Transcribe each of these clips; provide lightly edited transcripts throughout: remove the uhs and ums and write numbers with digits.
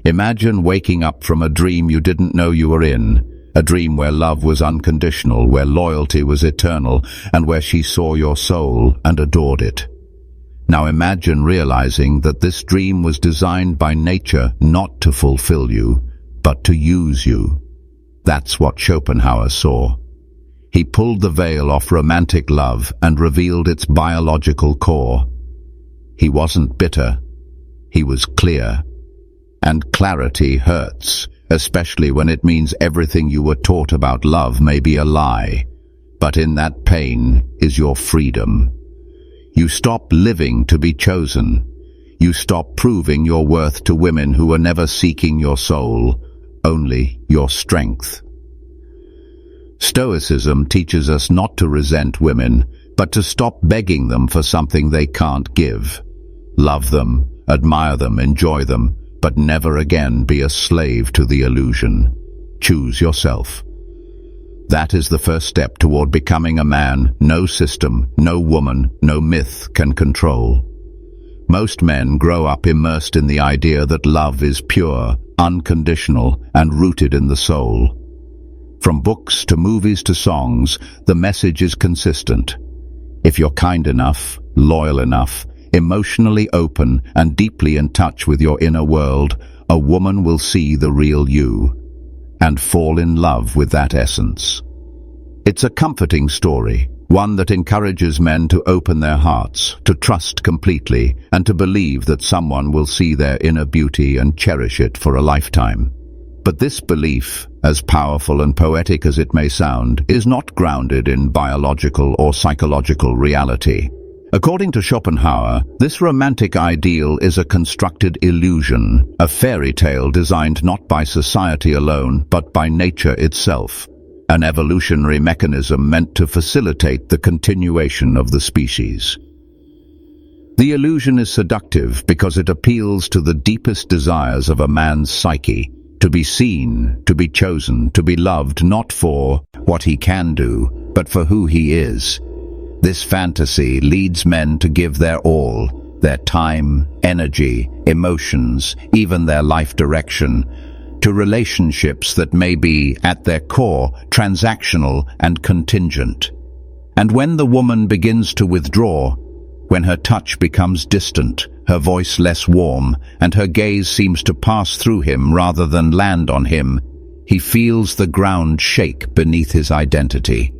Imagine waking up from a dream you didn't know you were in, a dream where love was unconditional, where loyalty was eternal, and where she saw your soul and adored it. Now imagine realizing that this dream was designed by nature not to fulfill you, but to use you. That's what Schopenhauer saw. He pulled the veil off romantic love and revealed its biological core. He wasn't bitter. He was clear. And clarity hurts, especially when it means everything you were taught about love may be a lie. But in that pain is your freedom. You stop living to be chosen. You stop proving your worth to women who were never seeking your soul, only your strength. Stoicism teaches us not to resent women, but to stop begging them for something they can't give. Love them, admire them, enjoy them, but never again be a slave to the illusion. Choose yourself. That is the first step toward becoming a man no system, no woman, no myth can control. Most men grow up immersed in the idea that love is pure, unconditional, and rooted in the soul. From books to movies to songs, the message is consistent. If you're kind enough, loyal enough, emotionally open, and deeply in touch with your inner world, a woman will see the real you and fall in love with that essence. It's a comforting story, one that encourages men to open their hearts, to trust completely, and to believe that someone will see their inner beauty and cherish it for a lifetime. But this belief, as powerful and poetic as it may sound, is not grounded in biological or psychological reality. According to Schopenhauer, this romantic ideal is a constructed illusion, a fairy tale designed not by society alone, but by nature itself, an evolutionary mechanism meant to facilitate the continuation of the species. The illusion is seductive because it appeals to the deepest desires of a man's psyche, to be seen, to be chosen, to be loved not for what he can do, but for who he is. This fantasy leads men to give their all, their time, energy, emotions, even their life direction, to relationships that may be, at their core, transactional and contingent. And when the woman begins to withdraw, when her touch becomes distant, her voice less warm, and her gaze seems to pass through him rather than land on him, he feels the ground shake beneath his identity.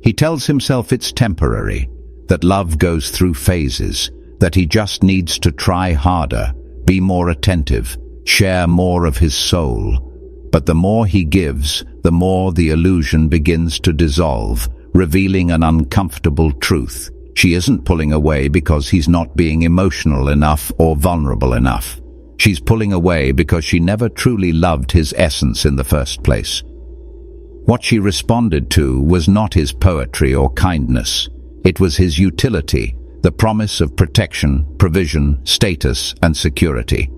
He tells himself it's temporary, that love goes through phases, that he just needs to try harder, be more attentive, share more of his soul. But the more he gives, the more the illusion begins to dissolve, revealing an uncomfortable truth. She isn't pulling away because he's not being emotional enough or vulnerable enough. She's pulling away because she never truly loved his essence in the first place. What she responded to was not his poetry or kindness. It was his utility, the promise of protection, provision, status, and security.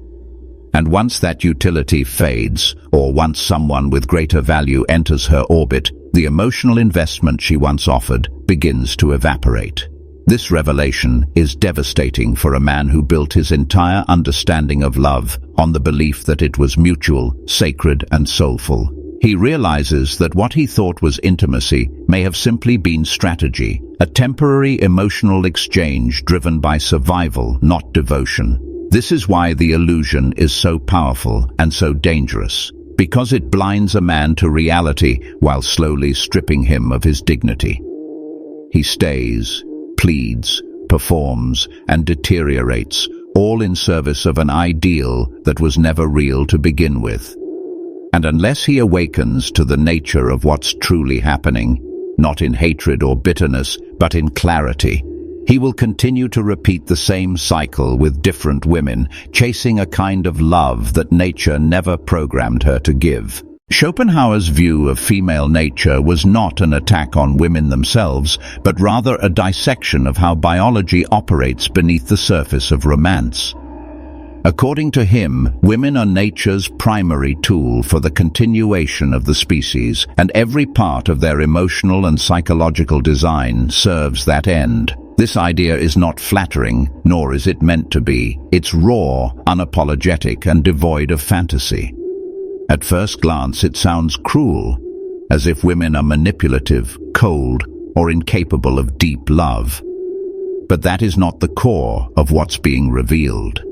And once that utility fades, or once someone with greater value enters her orbit, the emotional investment she once offered begins to evaporate. This revelation is devastating for a man who built his entire understanding of love on the belief that it was mutual, sacred, and soulful. He realizes that what he thought was intimacy may have simply been strategy, a temporary emotional exchange driven by survival, not devotion. This is why the illusion is so powerful and so dangerous, because it blinds a man to reality while slowly stripping him of his dignity. He stays, pleads, performs, and deteriorates, all in service of an ideal that was never real to begin with. And unless he awakens to the nature of what's truly happening, not in hatred or bitterness, but in clarity, he will continue to repeat the same cycle with different women, chasing a kind of love that nature never programmed her to give. Schopenhauer's view of female nature was not an attack on women themselves, but rather a dissection of how biology operates beneath the surface of romance. According to him, women are nature's primary tool for the continuation of the species, and every part of their emotional and psychological design serves that end. This idea is not flattering, nor is it meant to be. It's raw, unapologetic, and devoid of fantasy. At first glance, it sounds cruel, as if women are manipulative, cold, or incapable of deep love. But that is not the core of what's being revealed.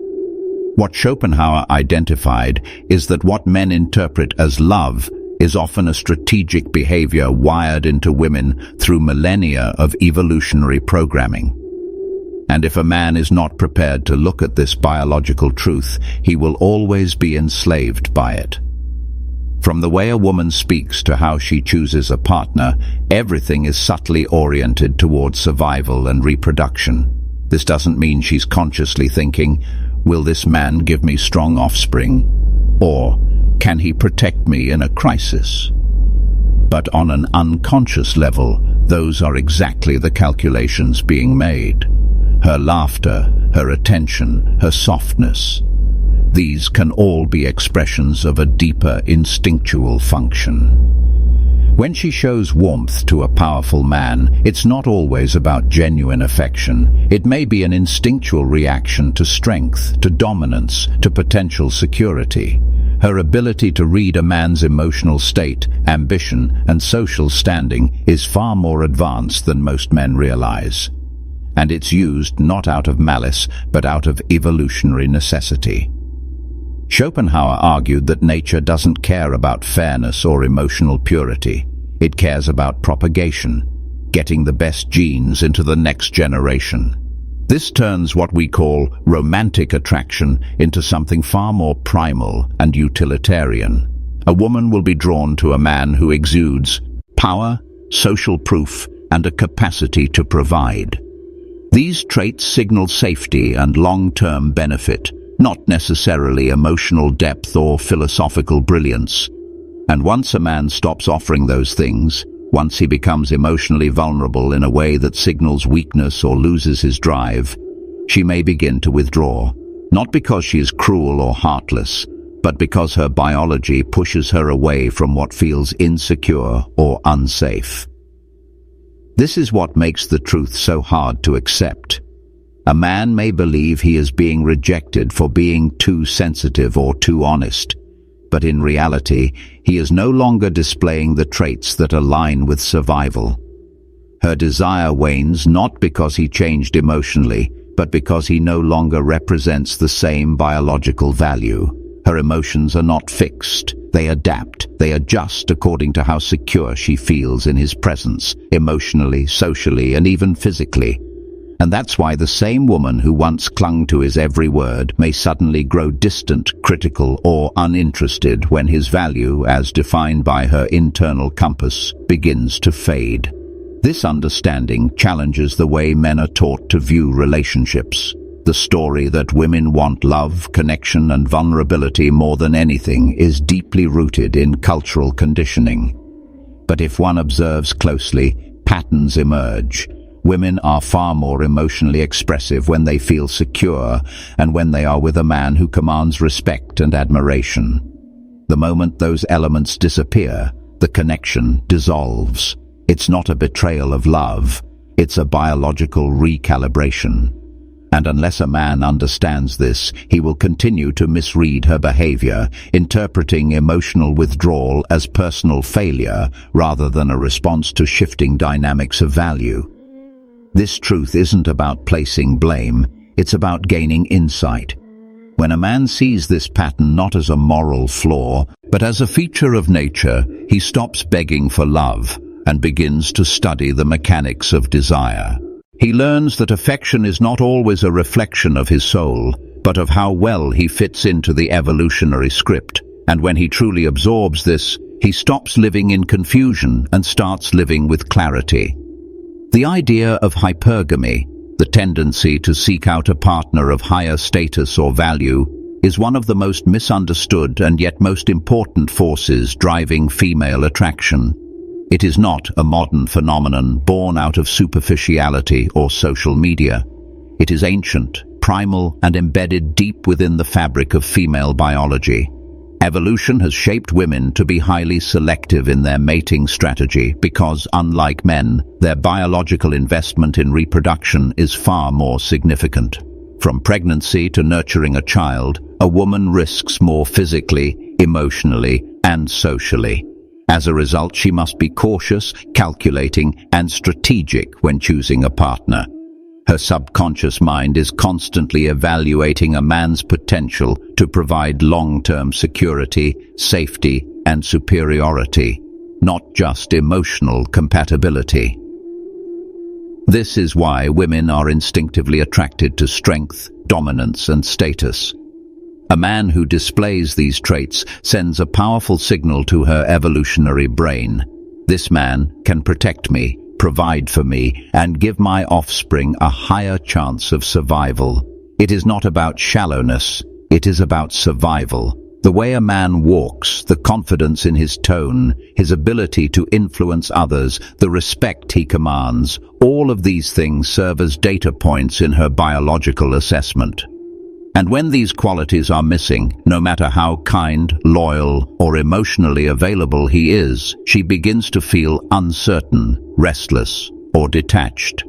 What Schopenhauer identified is that what men interpret as love is often a strategic behavior wired into women through millennia of evolutionary programming. And if a man is not prepared to look at this biological truth, he will always be enslaved by it. From the way a woman speaks to how she chooses a partner, everything is subtly oriented towards survival and reproduction. This doesn't mean she's consciously thinking, will this man give me strong offspring? Or, can he protect me in a crisis? But on an unconscious level, those are exactly the calculations being made. Her laughter, her attention, her softness. These can all be expressions of a deeper instinctual function. When she shows warmth to a powerful man, it's not always about genuine affection. It may be an instinctual reaction to strength, to dominance, to potential security. Her ability to read a man's emotional state, ambition, and social standing is far more advanced than most men realize. And it's used not out of malice, but out of evolutionary necessity. Schopenhauer argued that nature doesn't care about fairness or emotional purity. It cares about propagation, getting the best genes into the next generation. This turns what we call romantic attraction into something far more primal and utilitarian. A woman will be drawn to a man who exudes power, social proof, and a capacity to provide. These traits signal safety and long-term benefit, not necessarily emotional depth or philosophical brilliance. And once a man stops offering those things, once he becomes emotionally vulnerable in a way that signals weakness or loses his drive, she may begin to withdraw, not because she is cruel or heartless, but because her biology pushes her away from what feels insecure or unsafe. This is what makes the truth so hard to accept. A man may believe he is being rejected for being too sensitive or too honest, but in reality, he is no longer displaying the traits that align with survival. Her desire wanes not because he changed emotionally, but because he no longer represents the same biological value. Her emotions are not fixed. They adapt, they adjust according to how secure she feels in his presence, emotionally, socially, and even physically. And that's why the same woman who once clung to his every word may suddenly grow distant, critical, or uninterested when his value, as defined by her internal compass, begins to fade. This understanding challenges the way men are taught to view relationships. The story that women want love, connection, and vulnerability more than anything is deeply rooted in cultural conditioning. But if one observes closely, patterns emerge. Women are far more emotionally expressive when they feel secure and when they are with a man who commands respect and admiration. The moment those elements disappear, the connection dissolves. It's not a betrayal of love, it's a biological recalibration. And unless a man understands this, he will continue to misread her behavior, interpreting emotional withdrawal as personal failure rather than a response to shifting dynamics of value. This truth isn't about placing blame, it's about gaining insight. When a man sees this pattern not as a moral flaw, but as a feature of nature, he stops begging for love and begins to study the mechanics of desire. He learns that affection is not always a reflection of his soul, but of how well he fits into the evolutionary script. And when he truly absorbs this, he stops living in confusion and starts living with clarity. The idea of hypergamy, the tendency to seek out a partner of higher status or value, is one of the most misunderstood and yet most important forces driving female attraction. It is not a modern phenomenon born out of superficiality or social media. It is ancient, primal, and embedded deep within the fabric of female biology. Evolution has shaped women to be highly selective in their mating strategy because, unlike men, their biological investment in reproduction is far more significant. From pregnancy to nurturing a child, a woman risks more physically, emotionally, and socially. As a result, she must be cautious, calculating, and strategic when choosing a partner. Her subconscious mind is constantly evaluating a man's potential to provide long-term security, safety, and superiority, not just emotional compatibility. This is why women are instinctively attracted to strength, dominance, and status. A man who displays these traits sends a powerful signal to her evolutionary brain. This man can protect me, provide for me, and give my offspring a higher chance of survival. It is not about shallowness, it is about survival. The way a man walks, the confidence in his tone, his ability to influence others, the respect he commands, all of these things serve as data points in her biological assessment. And when these qualities are missing, no matter how kind, loyal, or emotionally available he is, she begins to feel uncertain, restless, or detached.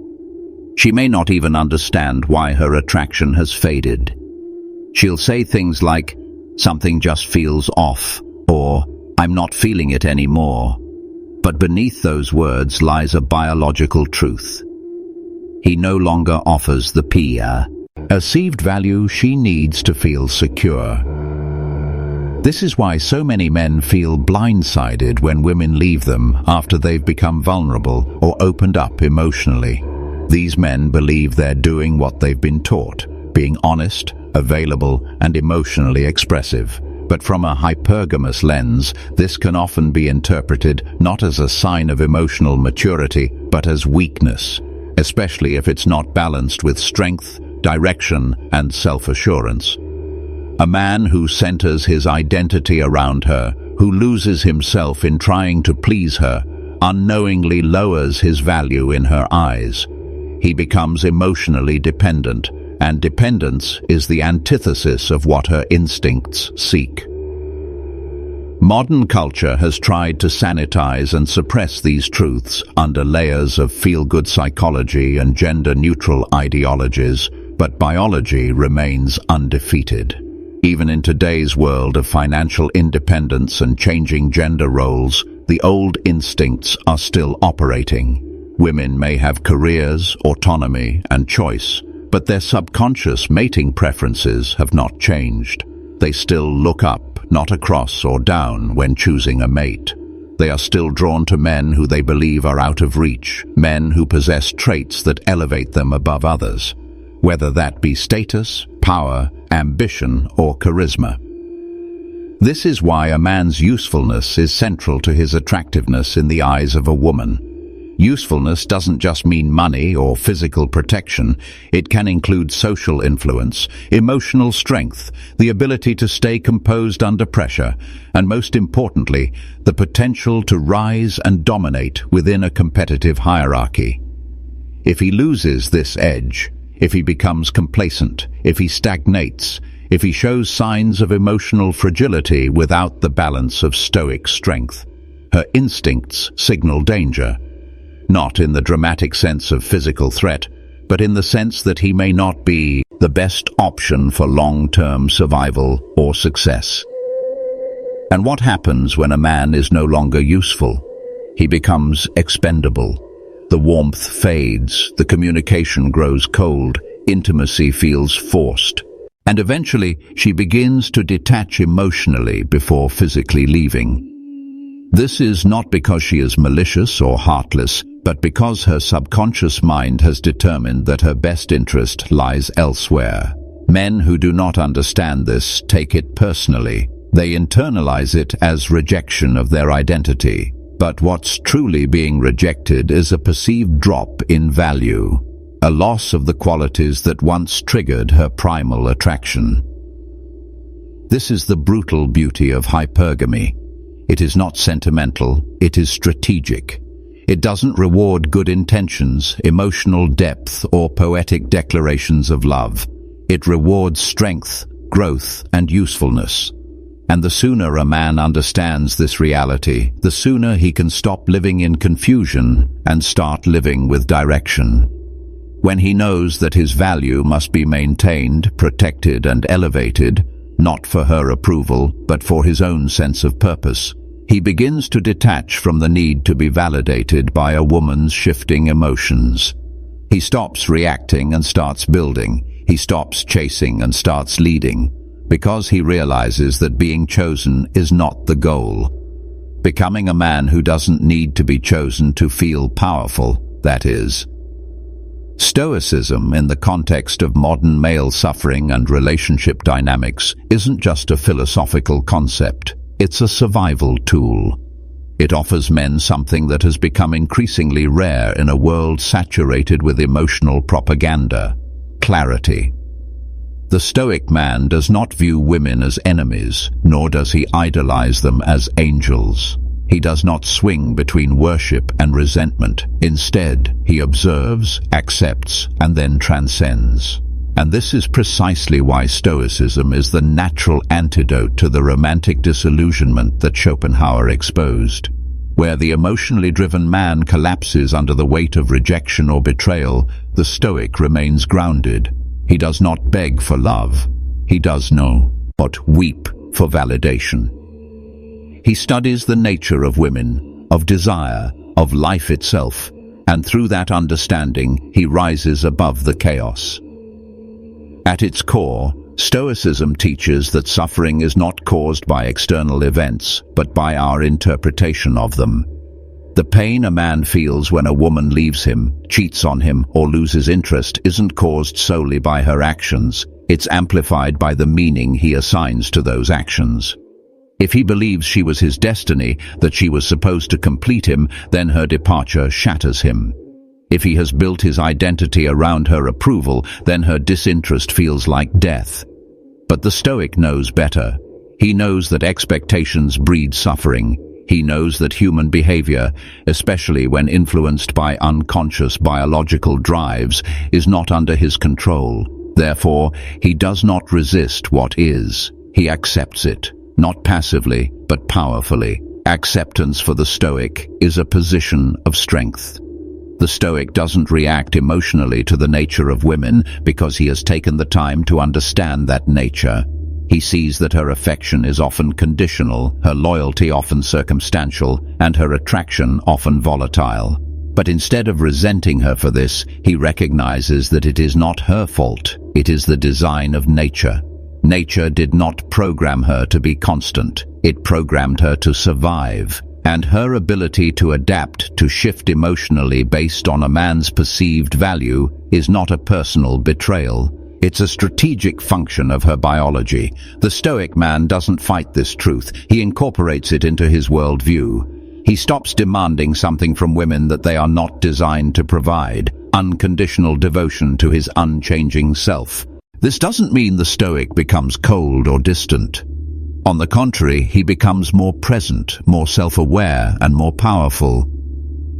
She may not even understand why her attraction has faded. She'll say things like, "Something just feels off," or "I'm not feeling it anymore." But beneath those words lies a biological truth. He no longer offers the perceived value she needs to feel secure. This is why so many men feel blindsided when women leave them after they've become vulnerable or opened up emotionally. These men believe they're doing what they've been taught, being honest, available, and emotionally expressive. But from a hypergamous lens, this can often be interpreted not as a sign of emotional maturity, but as weakness, especially if it's not balanced with strength, direction, and self-assurance. A man who centers his identity around her, who loses himself in trying to please her, unknowingly lowers his value in her eyes. He becomes emotionally dependent, and dependence is the antithesis of what her instincts seek. Modern culture has tried to sanitize and suppress these truths under layers of feel-good psychology and gender-neutral ideologies, but biology remains undefeated. Even in today's world of financial independence and changing gender roles, the old instincts are still operating. Women may have careers, autonomy, and choice, but their subconscious mating preferences have not changed. They still look up, not across or down, when choosing a mate. They are still drawn to men who they believe are out of reach, men who possess traits that elevate them above others, whether that be status, power, ambition, or charisma. This is why a man's usefulness is central to his attractiveness in the eyes of a woman. Usefulness doesn't just mean money or physical protection. It can include social influence, emotional strength, the ability to stay composed under pressure, and most importantly, the potential to rise and dominate within a competitive hierarchy. If he loses this edge, if he becomes complacent, if he stagnates, if he shows signs of emotional fragility without the balance of stoic strength, her instincts signal danger. Not in the dramatic sense of physical threat, but in the sense that he may not be the best option for long-term survival or success. And what happens when a man is no longer useful? He becomes expendable. The warmth fades, the communication grows cold, intimacy feels forced, and eventually she begins to detach emotionally before physically leaving. This is not because she is malicious or heartless, but because her subconscious mind has determined that her best interest lies elsewhere. Men who do not understand this take it personally. They internalize it as rejection of their identity. But what's truly being rejected is a perceived drop in value, a loss of the qualities that once triggered her primal attraction. This is the brutal beauty of hypergamy. It is not sentimental, it is strategic. It doesn't reward good intentions, emotional depth, or poetic declarations of love. It rewards strength, growth, and usefulness. And the sooner a man understands this reality, the sooner he can stop living in confusion and start living with direction. When he knows that his value must be maintained, protected, and elevated, not for her approval, but for his own sense of purpose, he begins to detach from the need to be validated by a woman's shifting emotions. He stops reacting and starts building. He stops chasing and starts leading, because he realizes that being chosen is not the goal. Becoming a man who doesn't need to be chosen to feel powerful, that is. Stoicism, in the context of modern male suffering and relationship dynamics, isn't just a philosophical concept. It's a survival tool. It offers men something that has become increasingly rare in a world saturated with emotional propaganda: clarity. The Stoic man does not view women as enemies, nor does he idolize them as angels. He does not swing between worship and resentment. Instead, he observes, accepts, and then transcends. And this is precisely why Stoicism is the natural antidote to the romantic disillusionment that Schopenhauer exposed. Where the emotionally driven man collapses under the weight of rejection or betrayal, the Stoic remains grounded. He does not beg for love. He does know, but weep for validation. He studies the nature of women, of desire, of life itself, and through that understanding, he rises above the chaos. At its core, Stoicism teaches that suffering is not caused by external events, but by our interpretation of them. The pain a man feels when a woman leaves him, cheats on him, or loses interest isn't caused solely by her actions. It's amplified by the meaning he assigns to those actions. If he believes she was his destiny, that she was supposed to complete him, then her departure shatters him. If he has built his identity around her approval, then her disinterest feels like death. But the Stoic knows better. He knows that expectations breed suffering. He knows that human behavior, especially when influenced by unconscious biological drives, is not under his control. Therefore, he does not resist what is. He accepts it. Not passively, but powerfully. Acceptance for the Stoic is a position of strength. The Stoic doesn't react emotionally to the nature of women because he has taken the time to understand that nature. He sees that her affection is often conditional, her loyalty often circumstantial, and her attraction often volatile. But instead of resenting her for this, he recognizes that it is not her fault. It is the design of nature. Nature did not program her to be constant. It programmed her to survive. And her ability to adapt, to shift emotionally based on a man's perceived value, is not a personal betrayal. It's a strategic function of her biology. The Stoic man doesn't fight this truth. He incorporates it into his worldview. He stops demanding something from women that they are not designed to provide, unconditional devotion to his unchanging self. This doesn't mean the Stoic becomes cold or distant. On the contrary, he becomes more present, more self-aware, and more powerful.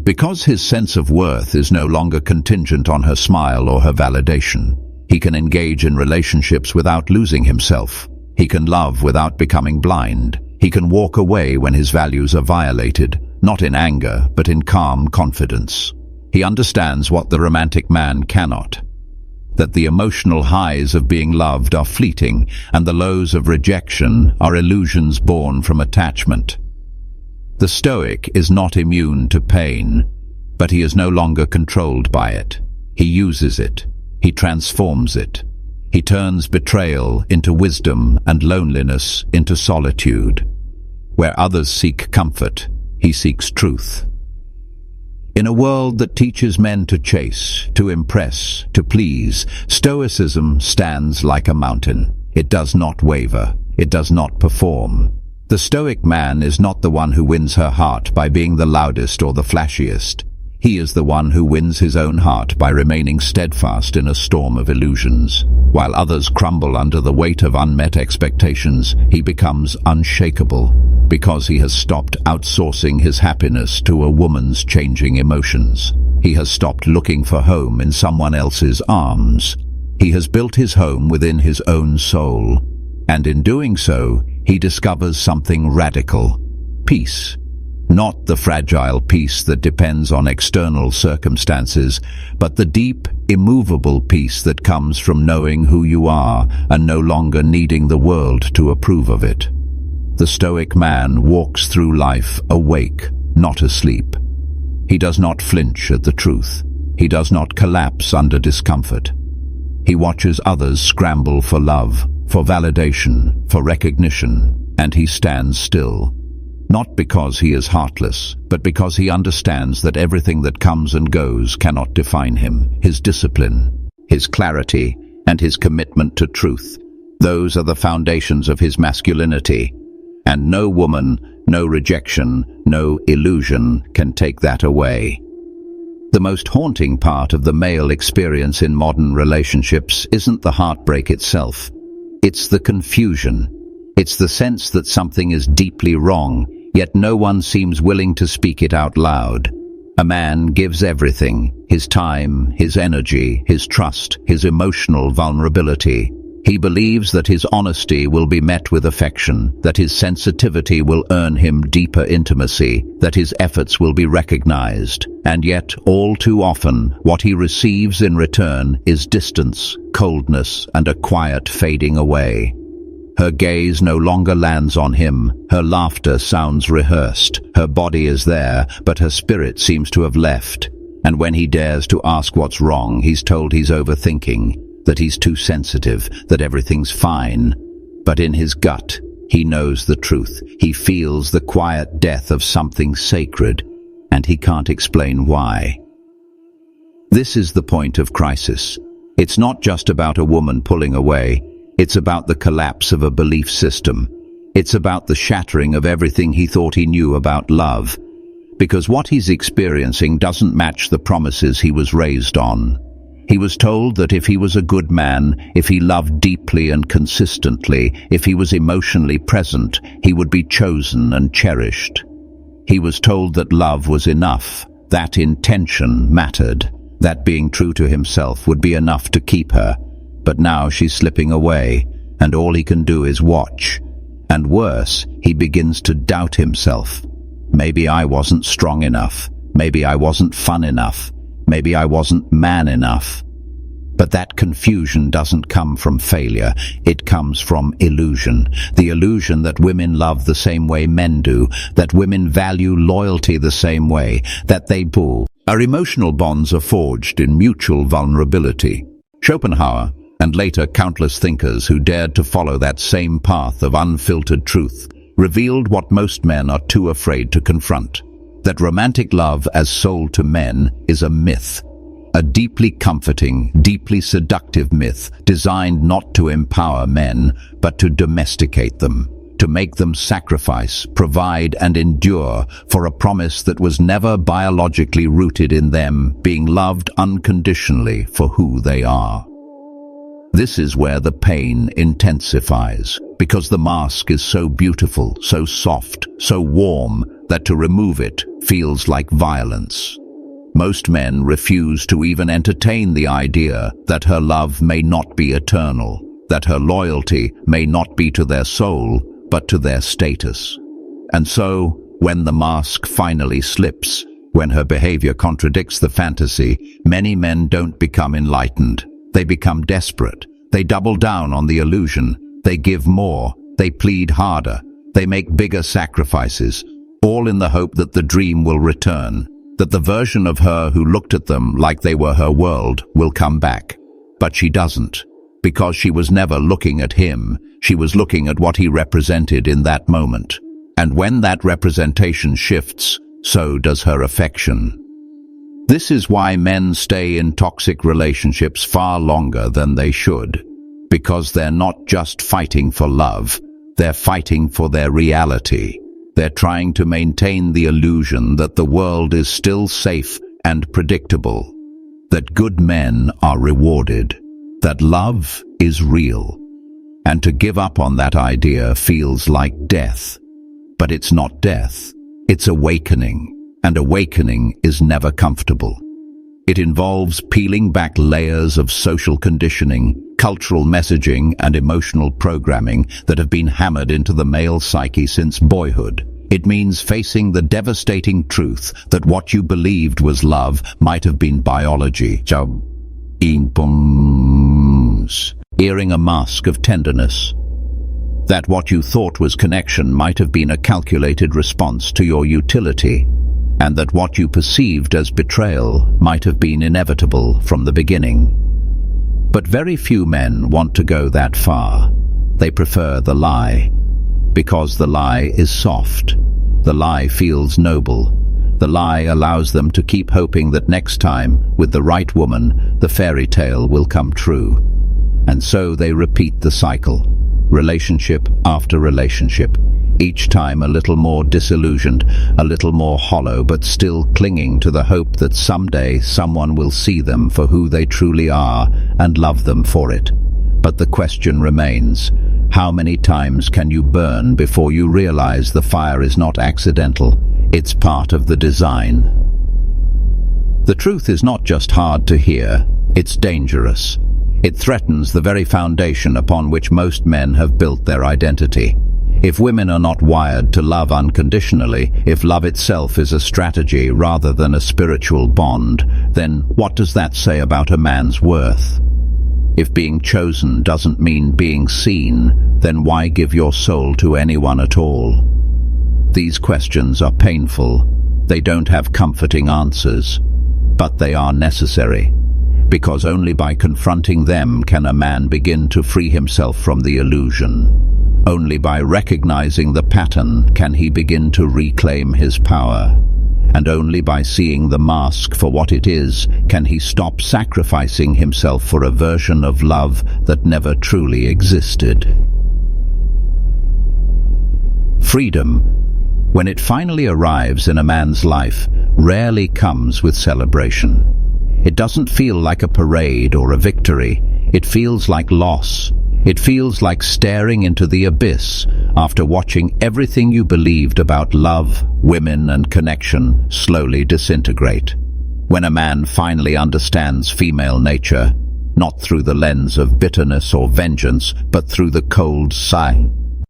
Because his sense of worth is no longer contingent on her smile or her validation, he can engage in relationships without losing himself. He can love without becoming blind. He can walk away when his values are violated, not in anger, but in calm confidence. He understands what the romantic man cannot: that the emotional highs of being loved are fleeting, and the lows of rejection are illusions born from attachment. The Stoic is not immune to pain, but he is no longer controlled by it. He uses it. He transforms it. He turns betrayal into wisdom and loneliness into solitude. Where others seek comfort, he seeks truth. In a world that teaches men to chase, to impress, to please, Stoicism stands like a mountain. It does not waver. It does not perform. The Stoic man is not the one who wins her heart by being the loudest or the flashiest. He is the one who wins his own heart by remaining steadfast in a storm of illusions. While others crumble under the weight of unmet expectations, he becomes unshakable because he has stopped outsourcing his happiness to a woman's changing emotions. He has stopped looking for home in someone else's arms. He has built his home within his own soul, and in doing so, he discovers something radical: peace. Not the fragile peace that depends on external circumstances, but the deep, immovable peace that comes from knowing who you are and no longer needing the world to approve of it. The Stoic man walks through life awake, not asleep. He does not flinch at the truth. He does not collapse under discomfort. He watches others scramble for love, for validation, for recognition, and he stands still. Not because he is heartless, but because he understands that everything that comes and goes cannot define him. His discipline, his clarity, and his commitment to truth, those are the foundations of his masculinity. And no woman, no rejection, no illusion can take that away. The most haunting part of the male experience in modern relationships isn't the heartbreak itself. It's the confusion. It's the sense that something is deeply wrong, yet no one seems willing to speak it out loud. A man gives everything: his time, his energy, his trust, his emotional vulnerability. He believes that his honesty will be met with affection, that his sensitivity will earn him deeper intimacy, that his efforts will be recognized. And yet, all too often, what he receives in return is distance, coldness, and a quiet fading away. Her gaze no longer lands on him. Her laughter sounds rehearsed. Her body is there, but her spirit seems to have left. And when he dares to ask what's wrong, he's told he's overthinking, that he's too sensitive, that everything's fine. But in his gut, he knows the truth. He feels the quiet death of something sacred, and he can't explain why. This is the point of crisis. It's not just about a woman pulling away. It's about the collapse of a belief system. It's about the shattering of everything he thought he knew about love. Because what he's experiencing doesn't match the promises he was raised on. He was told that if he was a good man, if he loved deeply and consistently, if he was emotionally present, he would be chosen and cherished. He was told that love was enough, that intention mattered, that being true to himself would be enough to keep her. But now she's slipping away, and all he can do is watch. And worse, he begins to doubt himself. Maybe I wasn't strong enough. Maybe I wasn't fun enough. Maybe I wasn't man enough. But that confusion doesn't come from failure. It comes from illusion. The illusion that women love the same way men do, that women value loyalty the same way, that they pull. Our emotional bonds are forged in mutual vulnerability. Schopenhauer, and later countless thinkers who dared to follow that same path of unfiltered truth, revealed what most men are too afraid to confront. That romantic love as sold to men is a myth. A deeply comforting, deeply seductive myth designed not to empower men, but to domesticate them, to make them sacrifice, provide, and endure for a promise that was never biologically rooted in them being loved unconditionally for who they are. This is where the pain intensifies, because the mask is so beautiful, so soft, so warm, that to remove it feels like violence. Most men refuse to even entertain the idea that her love may not be eternal, that her loyalty may not be to their soul, but to their status. And so, when the mask finally slips, when her behavior contradicts the fantasy, many men don't become enlightened. They become desperate. They double down on the illusion. They give more. They plead harder. They make bigger sacrifices, all in the hope that the dream will return, that the version of her who looked at them like they were her world will come back. But she doesn't, because she was never looking at him. She was looking at what he represented in that moment. And when that representation shifts, so does her affection. This is why men stay in toxic relationships far longer than they should, because they're not just fighting for love, they're fighting for their reality. They're trying to maintain the illusion that the world is still safe and predictable, that good men are rewarded, that love is real. And to give up on that idea feels like death. But it's not death, it's awakening, and awakening is never comfortable. It involves peeling back layers of social conditioning, cultural messaging, and emotional programming that have been hammered into the male psyche since boyhood. It means facing the devastating truth that what you believed was love might have been biology. Earring a mask of tenderness. That what you thought was connection might have been a calculated response to your utility, and that what you perceived as betrayal might have been inevitable from the beginning. But very few men want to go that far. They prefer the lie, because the lie is soft. The lie feels noble. The lie allows them to keep hoping that next time, with the right woman, the fairy tale will come true. And so they repeat the cycle, relationship after relationship, each time a little more disillusioned, a little more hollow, but still clinging to the hope that someday someone will see them for who they truly are and love them for it. But the question remains, how many times can you burn before you realize the fire is not accidental? It's part of the design. The truth is not just hard to hear, it's dangerous. It threatens the very foundation upon which most men have built their identity. If women are not wired to love unconditionally, if love itself is a strategy rather than a spiritual bond, then what does that say about a man's worth? If being chosen doesn't mean being seen, then why give your soul to anyone at all? These questions are painful. They don't have comforting answers, but they are necessary. Because only by confronting them can a man begin to free himself from the illusion. Only by recognizing the pattern can he begin to reclaim his power. And only by seeing the mask for what it is can he stop sacrificing himself for a version of love that never truly existed. Freedom, when it finally arrives in a man's life, rarely comes with celebration. It doesn't feel like a parade or a victory. It feels like loss. It feels like staring into the abyss after watching everything you believed about love, women, and connection slowly disintegrate. When a man finally understands female nature, not through the lens of bitterness or vengeance, but through the cold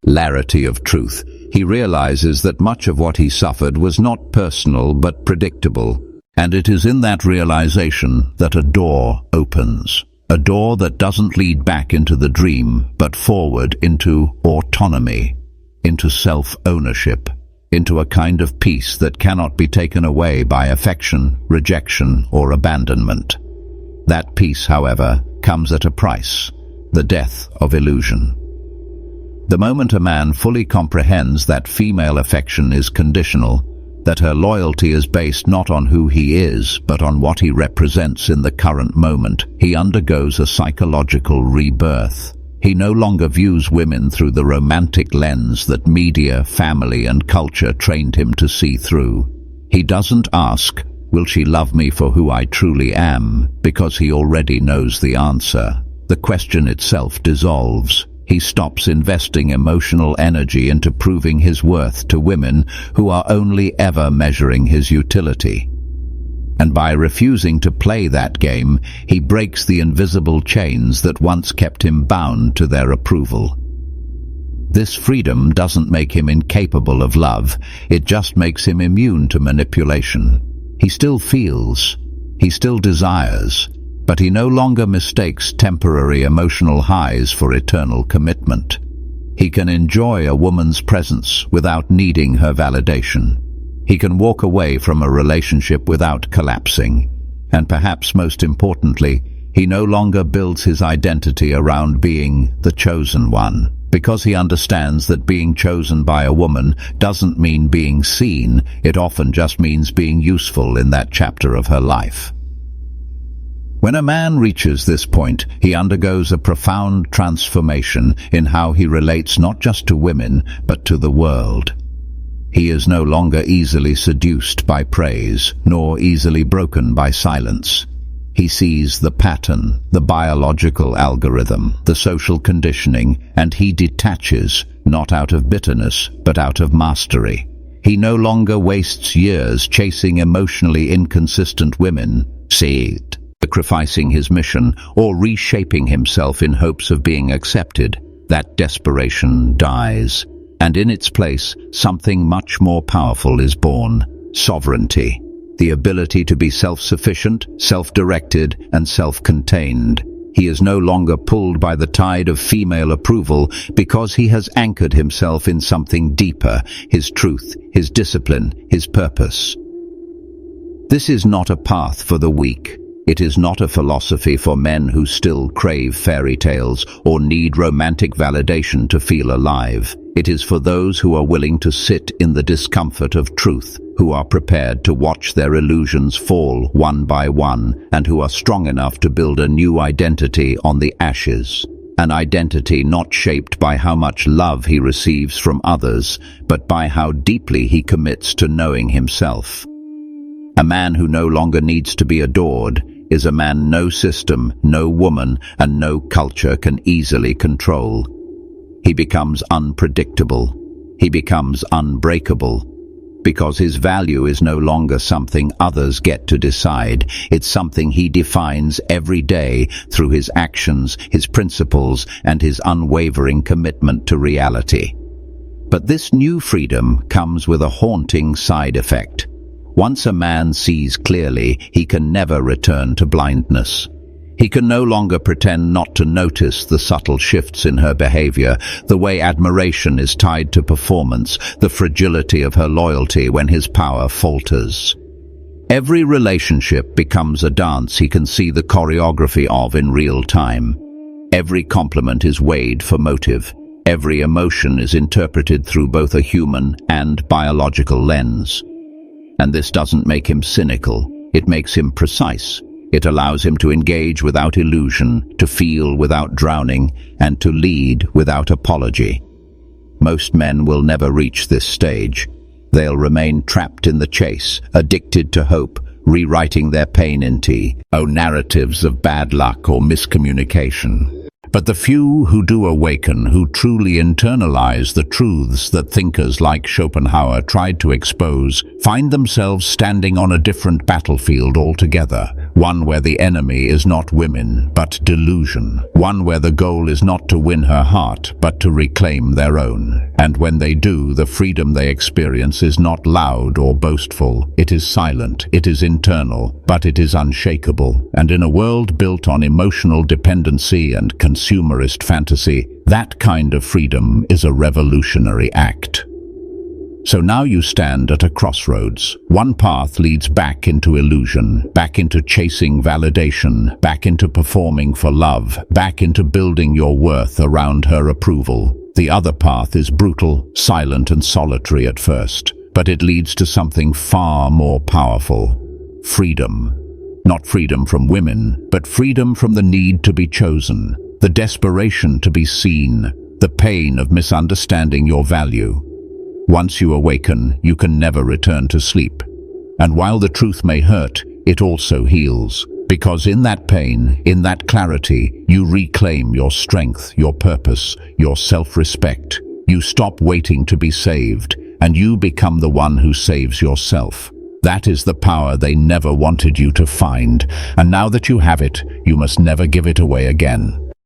clarity of truth, he realizes that much of what he suffered was not personal but predictable. And it is in that realization that a door opens. A door that doesn't lead back into the dream, but forward into autonomy, into self-ownership, into a kind of peace that cannot be taken away by affection, rejection, or abandonment. That peace, however, comes at a price, the death of illusion. The moment a man fully comprehends that female affection is conditional, that her loyalty is based not on who he is, but on what he represents in the current moment, he undergoes a psychological rebirth. He no longer views women through the romantic lens that media, family, and culture trained him to see through. He doesn't ask, "Will she love me for who I truly am?" because he already knows the answer. The question itself dissolves. He stops investing emotional energy into proving his worth to women who are only ever measuring his utility. And by refusing to play that game, he breaks the invisible chains that once kept him bound to their approval. This freedom doesn't make him incapable of love, it just makes him immune to manipulation. He still feels, he still desires, but he no longer mistakes temporary emotional highs for eternal commitment. He can enjoy a woman's presence without needing her validation. He can walk away from a relationship without collapsing. And perhaps most importantly, he no longer builds his identity around being the chosen one, because he understands that being chosen by a woman doesn't mean being seen, it often just means being useful in that chapter of her life. When a man reaches this point, he undergoes a profound transformation in how he relates not just to women, but to the world. He is no longer easily seduced by praise, nor easily broken by silence. He sees the pattern, the biological algorithm, the social conditioning, and he detaches, not out of bitterness, but out of mastery. He no longer wastes years chasing emotionally inconsistent women, sacrificing his mission or reshaping himself in hopes of being accepted, that desperation dies, and in its place, something much more powerful is born: sovereignty, the ability to be self-sufficient, self-directed, and self-contained. He is no longer pulled by the tide of female approval because he has anchored himself in something deeper: his truth, his discipline, his purpose. This is not a path for the weak. It is not a philosophy for men who still crave fairy tales or need romantic validation to feel alive. It is for those who are willing to sit in the discomfort of truth, who are prepared to watch their illusions fall one by one, and who are strong enough to build a new identity on the ashes. An identity not shaped by how much love he receives from others, but by how deeply he commits to knowing himself. A man who no longer needs to be adored is a man no system, no woman, and no culture can easily control. He becomes unpredictable. He becomes unbreakable. Because his value is no longer something others get to decide. It's something he defines every day through his actions, his principles, and his unwavering commitment to reality. But this new freedom comes with a haunting side effect. Once a man sees clearly, he can never return to blindness. He can no longer pretend not to notice the subtle shifts in her behavior, the way admiration is tied to performance, the fragility of her loyalty when his power falters. Every relationship becomes a dance he can see the choreography of in real time. Every compliment is weighed for motive. Every emotion is interpreted through both a human and biological lens. And this doesn't make him cynical. It makes him precise. It allows him to engage without illusion, to feel without drowning, and to lead without apology. Most men will never reach this stage. They'll remain trapped in the chase, addicted to hope, rewriting their pain into narratives of bad luck or miscommunication. But the few who do awaken, who truly internalize the truths that thinkers like Schopenhauer tried to expose, find themselves standing on a different battlefield altogether. One where the enemy is not women, but delusion. One where the goal is not to win her heart, but to reclaim their own. And when they do, the freedom they experience is not loud or boastful. It is silent, it is internal, but it is unshakable. And in a world built on emotional dependency and consumerist fantasy, that kind of freedom is a revolutionary act. So now you stand at a crossroads. One path leads back into illusion, back into chasing validation, back into performing for love, back into building your worth around her approval. The other path is brutal, silent, and solitary at first, but it leads to something far more powerful: freedom. Not freedom from women, but freedom from the need to be chosen, the desperation to be seen, the pain of misunderstanding your value. Once you awaken, you can never return to sleep. And while the truth may hurt, it also heals. Because in that pain, in that clarity, you reclaim your strength, your purpose, your self-respect. You stop waiting to be saved, and you become the one who saves yourself. That is the power they never wanted you to find, and now that you have it, you must never give it away again.